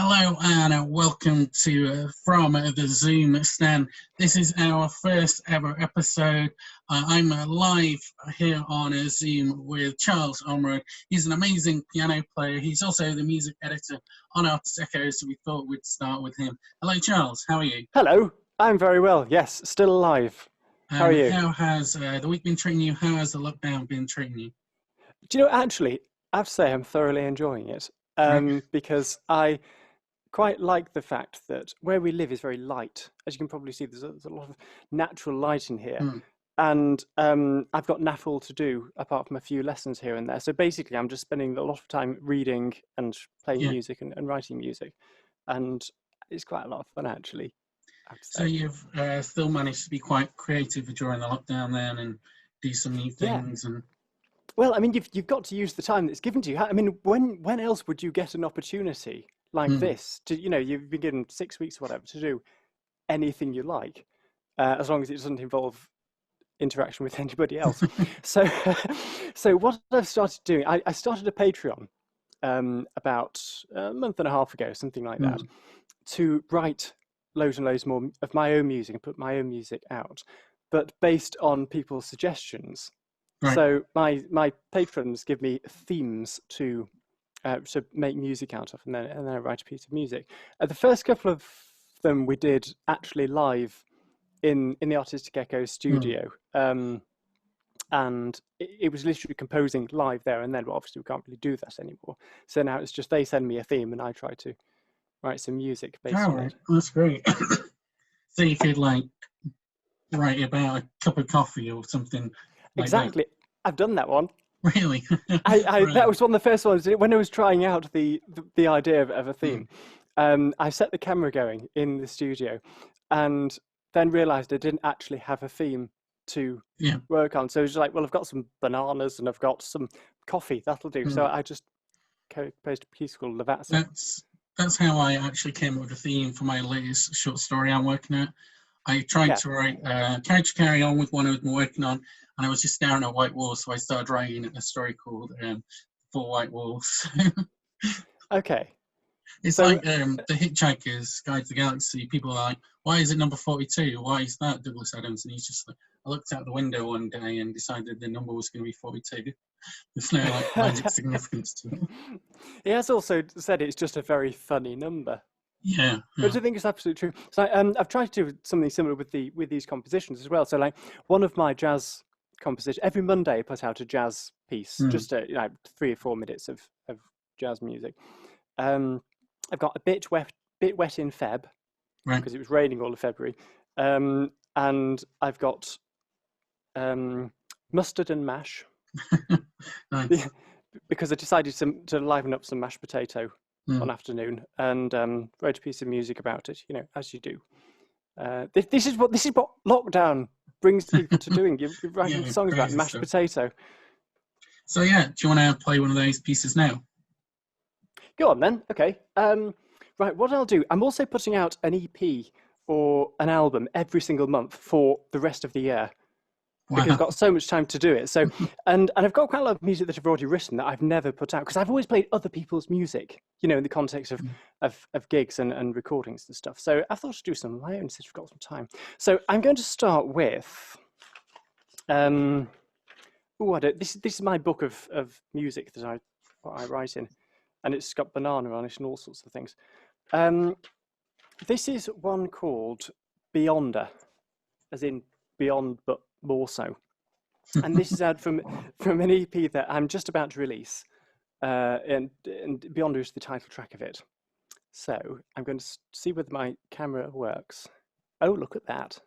Hello and welcome to from the Zoom stand. This is our first ever episode. I'm live here on Zoom with Charles Ormrod. He's an amazing piano player. He's also the music editor on Artist Echo, so we thought we'd start with him. Hello, Charles. How are you? Hello. I'm very well. Yes, still alive. How are you? How has the week been treating you? How has the lockdown been treating you? Do you know, actually, I have to say I'm thoroughly enjoying it because I quite like the fact that where we live is very light. As you can probably see, there's a lot of natural light in here. And I've got naff all to do apart from a few lessons here and there. So basically, I'm just spending a lot of time reading and playing music and writing music. And it's quite a lot of fun, actually. So you've still managed to be quite creative during the lockdown then and do some new things. Yeah. Well, I mean, you've got to use the time that's given to you. I mean, when else would you get an opportunity like this to, you've been given 6 weeks or whatever to do anything you like, as long as it doesn't involve interaction with anybody else. So what I've started doing, I started a Patreon about a month and a half ago, something like that, to write loads and loads more of my own music and put my own music out, but based on people's suggestions. Right. So my patrons give me themes to make music out of, and then I write a piece of music. The first couple of them we did actually live in the Artistic Echo studio, and it was literally composing live there and then. But obviously we can't really do that anymore. So now it's just they send me a theme and I try to write some music based on it. That's great. So you could write about a cup of coffee or something. Exactly. I've done that one. Really? That was one of the first ones. When I was trying out the idea of a theme, I set the camera going in the studio and then realised I didn't actually have a theme to work on. So it was like, well, I've got some bananas and I've got some coffee. That'll do. So I just composed a piece called Lavazza. That's how I actually came up with a theme for my latest short story I'm working at. I tried to write Carriage Carry On with one I was working on, and I was just staring at white walls, so I started writing a story called Four White Walls. Okay. It's like the Hitchhiker's Guide to the Galaxy. People are like, why is it number 42? Why is that Douglas Adams? And he's just like, I looked out the window one day and decided the number was going to be 42. There's no magic significance to it. He has also said it's just a very funny number. Yeah. Which I think is absolutely true. So I've tried to do something similar with these compositions as well. So one of my jazz compositions, every Monday I put out a jazz piece, just 3 or 4 minutes of jazz music. I've got a bit wet in Feb, because it was raining all of February, and I've got mustard and mash. Nice. Because I decided to liven up some mashed potato one afternoon and wrote a piece of music about it, as you do. This is what lockdown brings people to doing. You're writing songs about mashed potato. So do you want to play one of those pieces now? Go on then. Okay. Right. What I'll do, I'm also putting out an EP or an album every single month for the rest of the year. Because I've got so much time to do it. So, and I've got quite a lot of music that I've already written that I've never put out, because I've always played other people's music, in the context of gigs and recordings and stuff. So I thought I'd do some of my own since we've got some time. So I'm going to start with, this is my book of music that I write in, and it's got banana on it and all sorts of things. This is one called Beyonder, as in beyond but more so, and this is out from an EP that I'm just about to release, and Beyonder is the title track of it. So I'm going to see whether my camera works. Oh, look at that.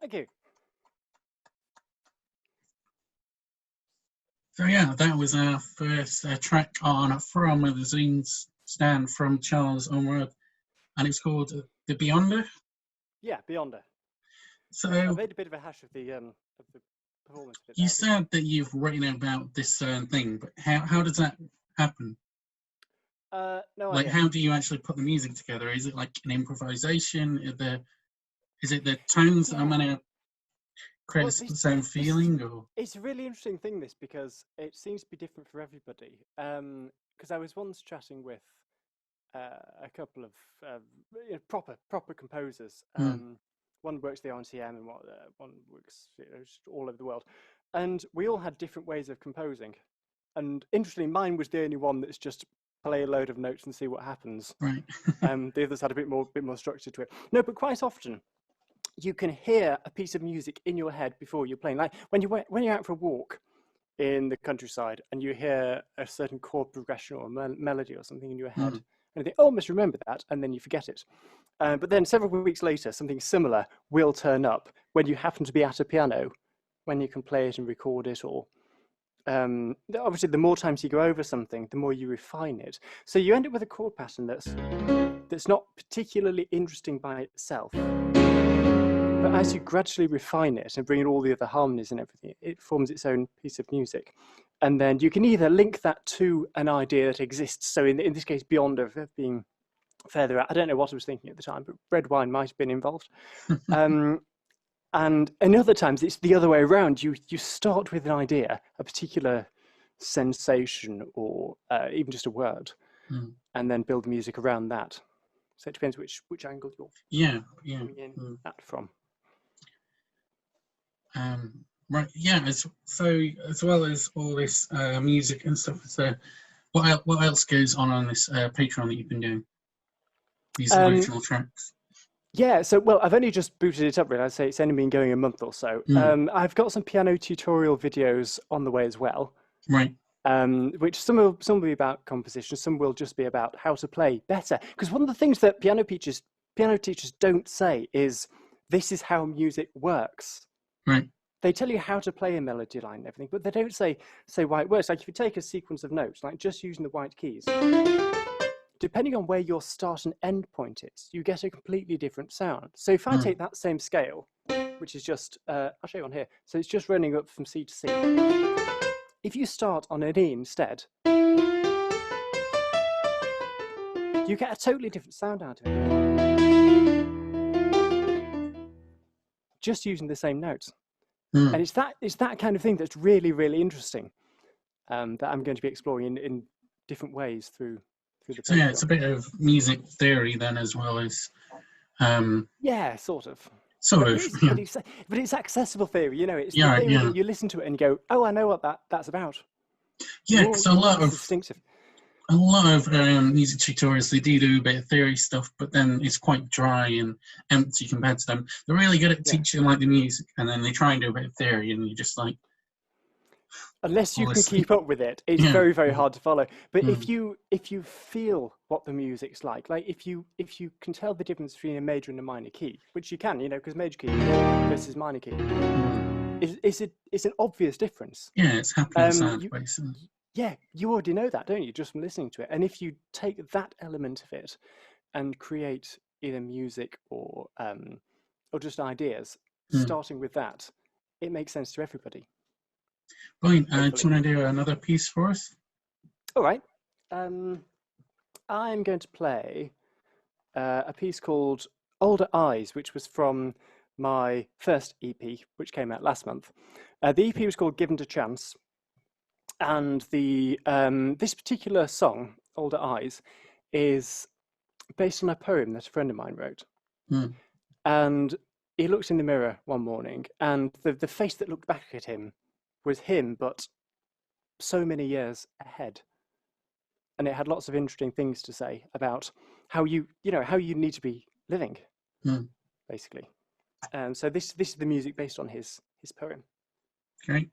Thank you. So yeah, that was our first track on From the Zoom Stand from Charles Ormrod, and it's called The Beyonder. Yeah, Beyonder. So I made a bit of a hash of the performance bit. You said that you've written about this thing, but how does that happen? No like, idea. how do you actually put the music together? Is it like an improvisation? Is it the tones that are meant to create the same feeling? Or it's a really interesting thing, this, because it seems to be different for everybody. Because I was once chatting with a couple of proper composers. One works the RNCM and one works just all over the world, and we all had different ways of composing. And interestingly, mine was the only one that's just play a load of notes and see what happens. Right. The others had a bit more structure to it. No, but quite often you can hear a piece of music in your head before you're playing. Like when you're out for a walk in the countryside and you hear a certain chord progression or melody or something in your head, and you think, oh, I must remember that, and then you forget it. But then several weeks later, something similar will turn up when you happen to be at a piano, when you can play it and record it. Or obviously, the more times you go over something, the more you refine it. So you end up with a chord pattern that's not particularly interesting by itself. But as you gradually refine it and bring in all the other harmonies and everything, it forms its own piece of music. And then you can either link that to an idea that exists. So in this case, beyond of being further out, I don't know what I was thinking at the time, but red wine might have been involved. And in other times, it's the other way around. You start with an idea, a particular sensation, or even just a word, and then build music around that. So it depends which angle you're coming in that from. Right, yeah. So as well as all this music and stuff, so what else goes on this Patreon that you've been doing? These original tracks. Yeah, so well, I've only just booted it up. Really, I'd say it's only been going a month or so. I've got some piano tutorial videos on the way as well. Right. Which some will be about composition, some will just be about how to play better. Because one of the things that piano teachers don't say is, this is how music works. Right. They tell you how to play a melody line and everything, but they don't say why it works. Like if you take a sequence of notes, like just using the white keys, depending on where your start and end point is, you get a completely different sound. So if I take that same scale, which is just, I'll show you on here. So it's just running up from C to C. If you start on an E instead, you get a totally different sound out of it. Just using the same notes. And it's that kind of thing that's really, really interesting, that I'm going to be exploring in different ways through the So yeah, it's a bit of music theory then, as well as yeah, sort of. But it's accessible theory, you know. It's the theory that you listen to it and you go, oh, I know what that's about. Yeah, because a lot of music tutorials, they do a bit of theory stuff, but then it's quite dry and empty compared to them. They're really good at teaching like the music, and then they try and do a bit of theory, and you just like, unless you can keep up with it, it's very, very hard to follow. But if you feel what the music's like if you can tell the difference between a major and a minor key, which you can, you know, because major key versus minor key, it's an obvious difference. Yeah, it's happening sideways. Yeah, you already know that, don't you, just from listening to it? And if you take that element of it and create either music or just ideas, starting with that, it makes sense to everybody. Fine. Do you want to do another piece for us? All right. I'm going to play a piece called Older Eyes, which was from my first EP, which came out last month. The EP was called Given a Chance. And this particular song, Older Eyes, is based on a poem that a friend of mine wrote. And he looked in the mirror one morning, and the face that looked back at him was him, but so many years ahead. And it had lots of interesting things to say about how you need to be living, basically. So this is the music based on his poem. Great.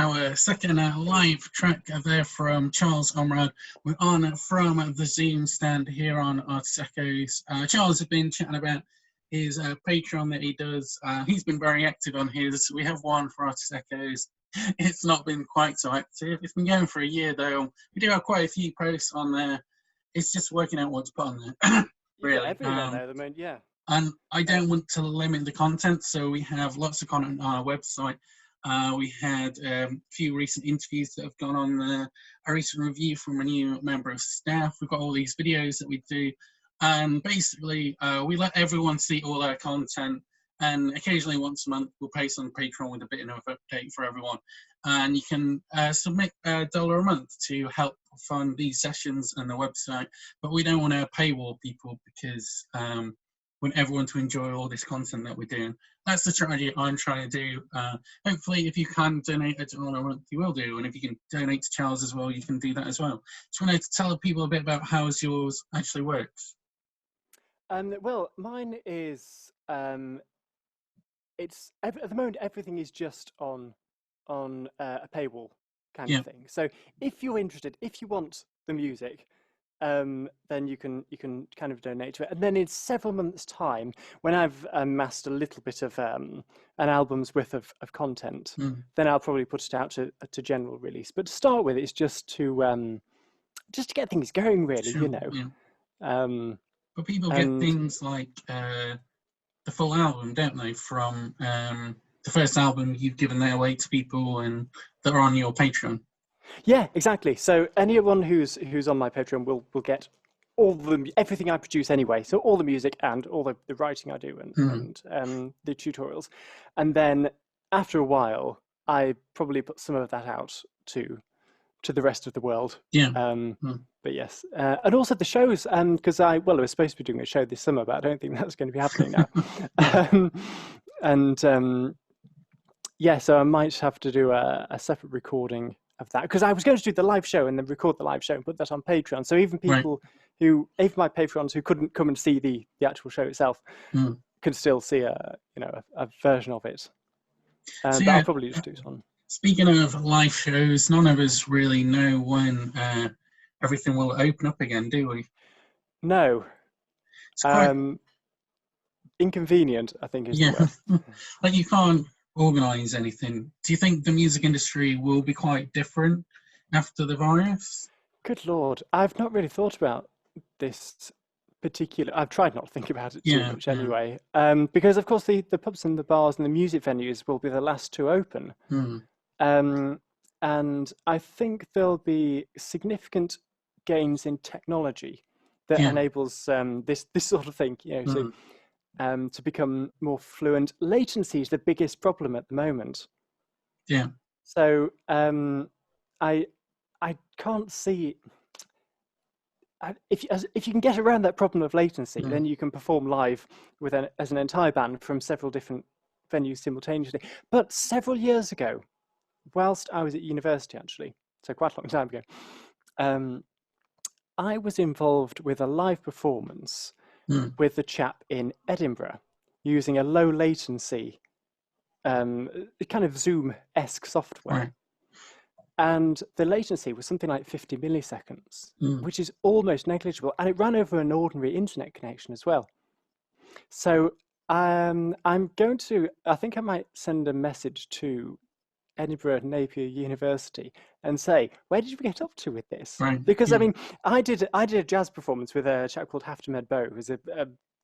our second live track there from Charles Ormrod. We're on from the Zoom stand here on Artis Echoes. Charles has been chatting about his Patreon that he does. He's been very active on his. We have one for Artis Echoes. It's not been quite so active. It's been going for a year though. We do have quite a few posts on there. It's just working out what to put on there. Really. Everything on there at the moment, yeah. And I don't want to limit the content, so we have lots of content on our website. We had a few recent interviews that have gone on there, a recent review from a new member of staff. We've got all these videos that we do, and basically we let everyone see all our content, and occasionally once a month we'll post on Patreon with a bit of an update for everyone. And you can submit $1 a month to help fund these sessions and the website, but we don't want to paywall people because we want everyone to enjoy all this content that we're doing. That's the strategy I'm trying to do. Hopefully, if you can donate $1 a month, you will do. And if you can donate to Charles as well, you can do that as well. Just wanted to tell people a bit about how yours actually works. Well, mine is, it's at the moment, everything is just on a paywall kind of thing. So if you're interested, if you want the music, then you can kind of donate to it. And then in several months' time, when I've amassed a little bit of an album's worth of content, then I'll probably put it out to general release. But to start with, it's just to get things going, really. Sure, you know. Yeah. But people get things like the full album, don't they? From the first album you've given that away to people, and that are on your Patreon. Yeah, exactly. So anyone who's on my Patreon will get everything I produce anyway. So all the music and all the writing I do and the tutorials. And then after a while, I probably put some of that out to the rest of the world. Yeah. But yes, and also the shows, because I was supposed to be doing a show this summer, but I don't think that's going to be happening now. Yeah, so I might have to do a separate recording of that, because I was going to do the live show and then record the live show and put that on Patreon. So even people even my Patreons who couldn't come and see the actual show itself can still see a version of it. So but I'll probably just do some. Speaking of live shows, none of us really know when everything will open up again, do we? No. It's quite inconvenient, I think, is the word. Like, you can't organise anything. Do you think the music industry will be quite different after the virus? Good Lord. I've not really thought about this particular. I've tried not to think about it too much anyway. Because, of course, the pubs and the bars and the music venues will be the last to open. And I think there'll be significant gains in technology that enables this sort of thing, to become more fluent. Latency is the biggest problem at the moment. Yeah. So I can't see. If you can get around that problem of latency, then you can perform live as an entire band from several different venues simultaneously. But several years ago, whilst I was at university, actually, so quite a long time ago, I was involved with a live performance with a chap in Edinburgh using a low latency kind of Zoom-esque software. And the latency was something like 50 milliseconds, which is almost negligible. And it ran over an ordinary internet connection as well. So I think I might send a message to Edinburgh Napier University and say, where did you get up to with this? Because I mean, I did a jazz performance with a chap called Haftamed Bow, who's a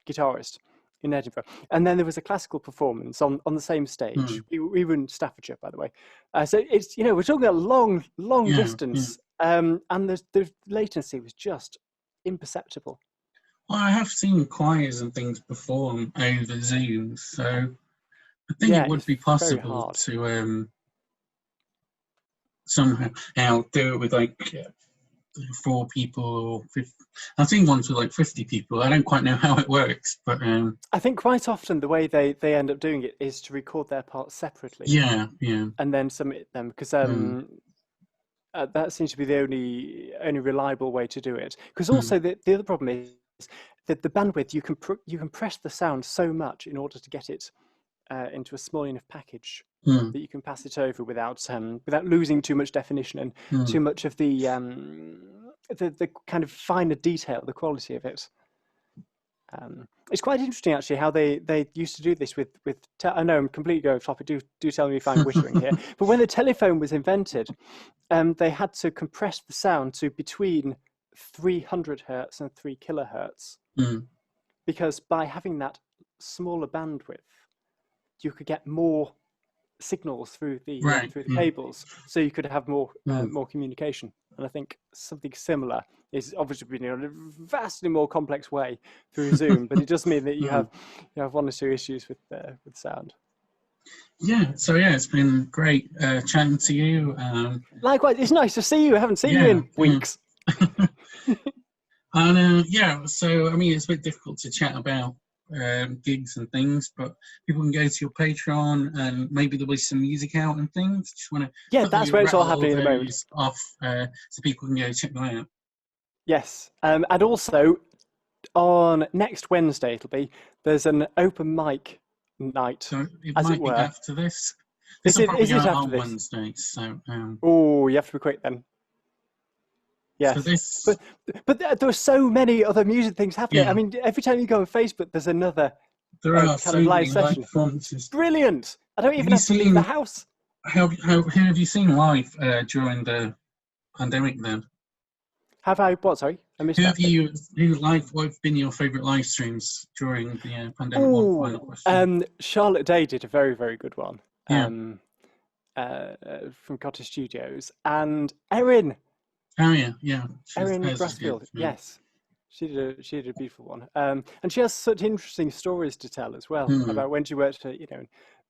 guitarist in Edinburgh, and then there was a classical performance on the same stage. We were in Staffordshire, by the way. So it's we're talking about long distance, and the latency was just imperceptible. Well, I have seen choirs and things perform over Zoom, so I think it would be possible to somehow do it with like 4 people or 50. I've seen ones with like 50 people. I don't quite know how it works, but I think quite often the way they end up doing it is to record their parts separately. And then submit them, because that seems to be the only reliable way to do it. Because also the other problem is that the bandwidth, you can press the sound so much in order to get it into a small enough package Mm. that you can pass it over without losing too much definition and too much of the kind of finer detail, the quality of it. It's quite interesting actually how they used to do this with I know I'm completely going off topic. Do tell me if I'm wittering here. But when the telephone was invented, they had to compress the sound to between 300 hertz and 3 kilohertz, because by having that smaller bandwidth, you could get more signals through the cables, so you could have more communication. And I think something similar is obviously been in a vastly more complex way through Zoom, but it does mean that you have one or two issues with sound. Yeah, so it's been great chatting to you. Likewise, it's nice to see you. I haven't seen you in weeks. And so I mean, it's a bit difficult to chat about gigs and things, but people can go to your Patreon and maybe there'll be some music out and things. Just want to that's where it's all happening at the moment. Off so people can go check them out. Yes, and also on next Wednesday there's an open mic night. So it might be after this. This will probably go after on this? Wednesday. So you have to be quick then. Yes, but there are so many other music things happening. Yeah. I mean, every time you go on Facebook, there's another kind of live session. Performances. Brilliant! I don't even have to leave the house. Who have you seen live during the pandemic then? Have I? What? Sorry, I missed that. What have been your favourite live streams during the pandemic? One final question. Charlotte Day did a very, very good one. Yeah. From Cottage Studios, and Erin. Oh yeah. Erin Brassfield. Yes, she did a beautiful one. And she has such interesting stories to tell as well about when she worked at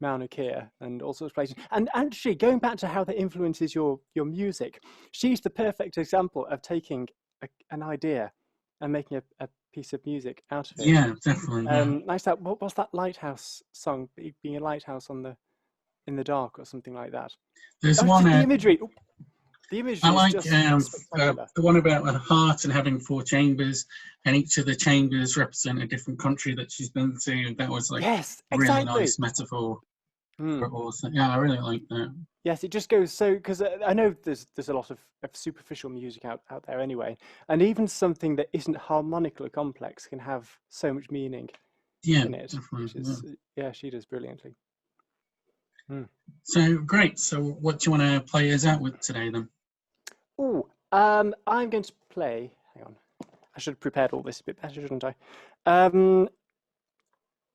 Mauna Kea and all sorts of places. And actually, going back to how that influences your music, she's the perfect example of taking an idea and making a piece of music out of it. Yeah, definitely. Nice that. What was that lighthouse song? Being a lighthouse in the dark or something like that. There's one. The imagery. The image I like the one about a heart and having 4 chambers, and each of the chambers represent a different country that she's been to. That was like really nice metaphor. Yeah, I really like that. Yes, it just goes so, because I know there's a lot of superficial music out there anyway, and even something that isn't harmonically complex can have so much meaning in it. Definitely. She does brilliantly. So great. So what do you want to play us out with today then? I'm going to play. Hang on, I should have prepared all this a bit better, shouldn't I?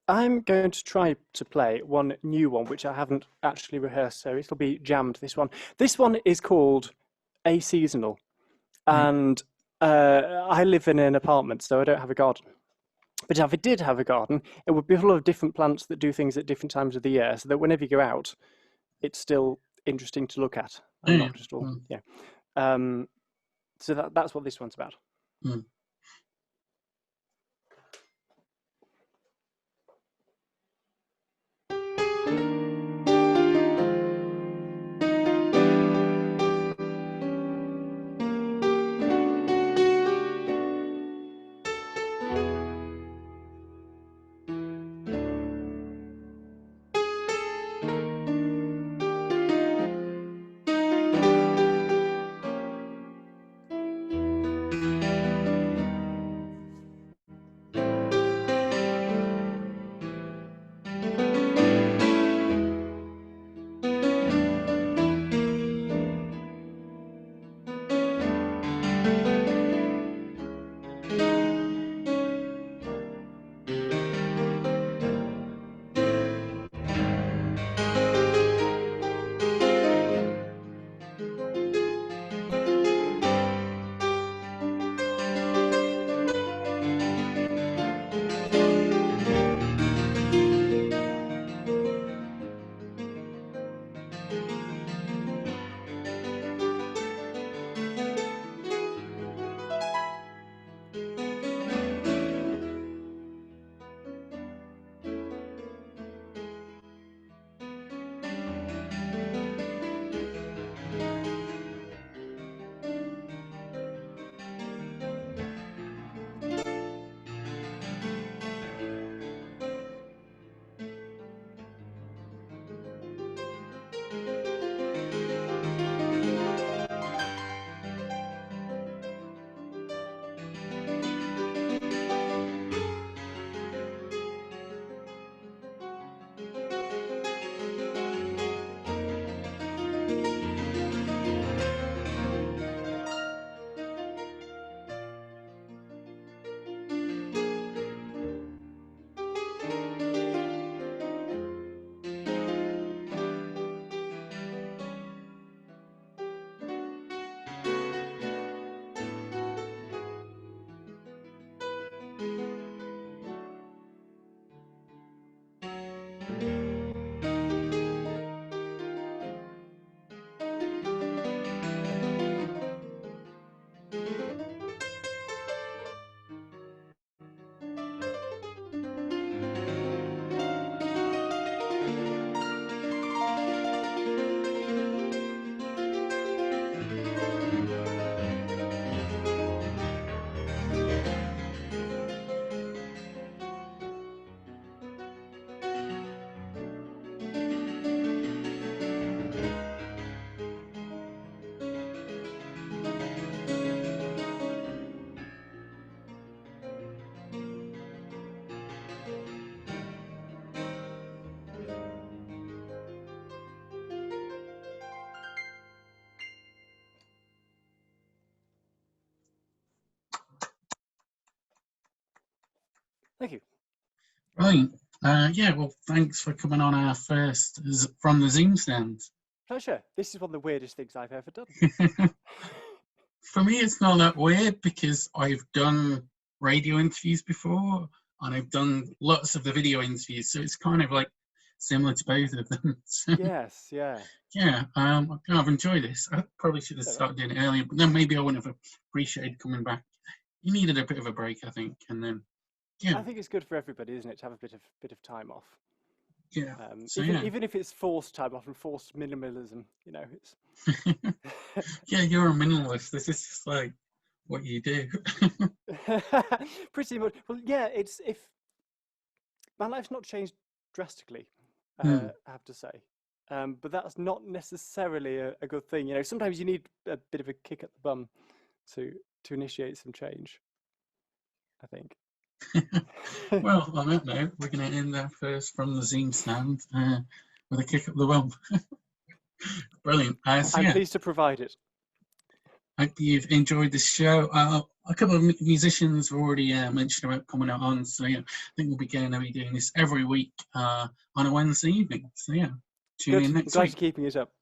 I'm going to try to play one new one which I haven't actually rehearsed, so it'll be jammed. This one is called A Seasonal, and I live in an apartment, so I don't have a garden. But if I did have a garden, it would be full of different plants that do things at different times of the year, so that whenever you go out, it's still interesting to look at. And not just all, so that's what this one's about. Thank you. Brilliant. Yeah, well, thanks for coming on our first from the Zoom stand. Pleasure. This is one of the weirdest things I've ever done. For me, it's not that weird because I've done radio interviews before and I've done lots of the video interviews, so it's kind of like similar to both of them. So, Yes, yeah. yeah, I've enjoyed this. I probably should have started doing it earlier, but then maybe I wouldn't have appreciated coming back. You needed a bit of a break, I think, and then yeah. I think it's good for everybody, isn't it, to have a bit of time off. Yeah. Even if it's forced time off and forced minimalism, you know, it's. Yeah, you're a minimalist. This is just like what you do. Pretty much. Well, yeah. It's if my life's not changed drastically, I have to say, but that's not necessarily a good thing. You know, sometimes you need a bit of a kick at the bum to initiate some change, I think. Well, on that note, we're going to end our first from the Zoom stand with a kick up the bum. Brilliant. I'm pleased to provide it. Hope you've enjoyed this show. A couple of musicians have already mentioned about coming on, so yeah, I think we'll be going to be doing this every week on a Wednesday evening. So yeah, tune in next week. Glad you're keeping it up.